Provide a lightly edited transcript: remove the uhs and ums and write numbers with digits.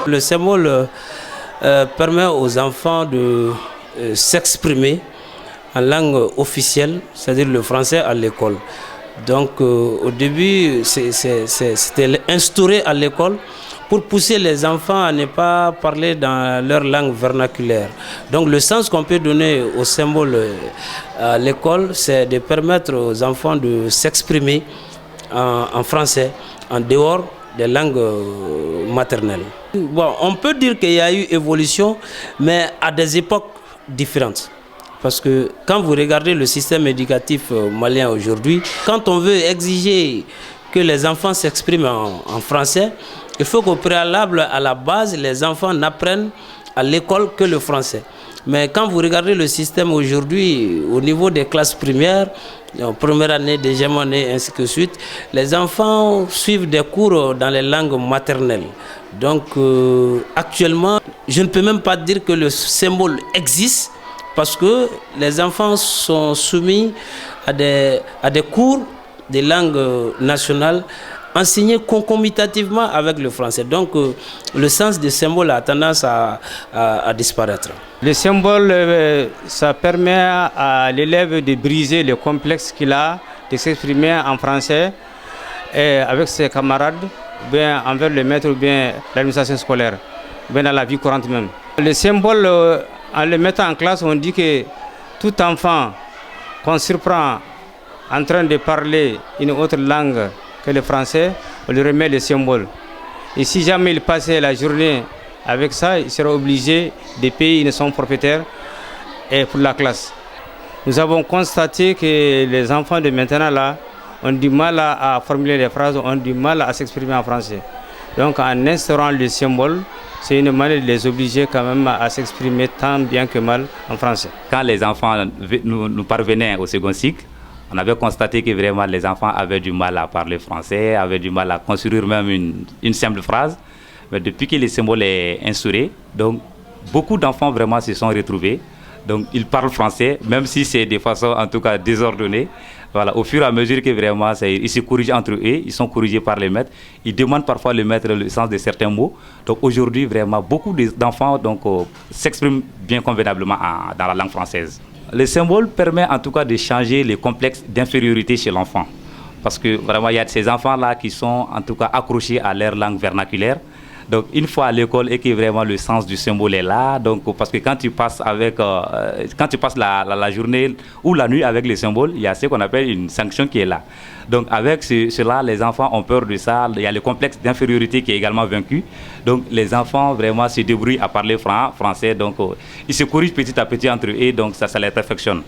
Le symbole permet aux enfants de s'exprimer en langue officielle, c'est-à-dire le français à l'école. Donc au début, c'était instauré à l'école pour pousser les enfants à ne pas parler dans leur langue vernaculaire. Donc le sens qu'on peut donner au symbole à l'école, c'est de permettre aux enfants de s'exprimer en français, en dehors des langues maternelles. Bon, on peut dire qu'il y a eu évolution, mais à des époques différentes. Parce que quand vous regardez le système éducatif malien aujourd'hui, quand on veut exiger que les enfants s'expriment en français, il faut qu'au préalable, à la base, les enfants n'apprennent à l'école que le français. Mais quand vous regardez le système aujourd'hui, au niveau des classes primaires, en première année, deuxième année, ainsi que suite, les enfants suivent des cours dans les langues maternelles. Donc actuellement, je ne peux même pas dire que le symbole existe, parce que les enfants sont soumis à des cours de langue nationale enseignés concomitamment avec le français. Donc le sens du symbole a tendance à disparaître. Le symbole, ça permet à l'élève de briser le complexe qu'il a, de s'exprimer en français et avec ses camarades, bien envers le maître ou bien l'administration scolaire, bien dans la vie courante même. Le symbole, en le mettant en classe, on dit que tout enfant qu'on surprend en train de parler une autre langue que le français, on lui remet le symbole. Et si jamais il passait la journée avec ça, il sera obligé de payer une somme forfaitaire pour la classe. Nous avons constaté que les enfants de maintenant là ont du mal à formuler les phrases, ont du mal à s'exprimer en français. Donc en instaurant le symbole, c'est une manière de les obliger quand même à s'exprimer tant bien que mal en français. Quand les enfants nous parvenaient au second cycle, on avait constaté que vraiment les enfants avaient du mal à parler français, avaient du mal à construire même une simple phrase. Mais depuis que le symbole est instauré, donc beaucoup d'enfants vraiment se sont retrouvés. Donc ils parlent français, même si c'est de façon en tout cas désordonnée. Voilà, au fur et à mesure que vraiment ils se corrigent entre eux, ils sont corrigés par les maîtres. Ils demandent parfois le maître le sens de certains mots. Donc aujourd'hui vraiment beaucoup d'enfants s'expriment bien convenablement dans la langue française. Le symbole permet en tout cas de changer les complexes d'infériorité chez l'enfant. Parce que vraiment il y a ces enfants-là qui sont en tout cas accrochés à leur langue vernaculaire. Donc une fois à l'école et que vraiment le sens du symbole est là, donc parce que quand tu passes la journée ou la nuit avec les symboles, il y a ce qu'on appelle une sanction qui est là. Donc avec cela, les enfants ont peur de ça. Il y a le complexe d'infériorité qui est également vaincu. Donc les enfants vraiment se débrouillent à parler français. Donc ils se corrigent petit à petit entre eux, donc ça les perfectionne.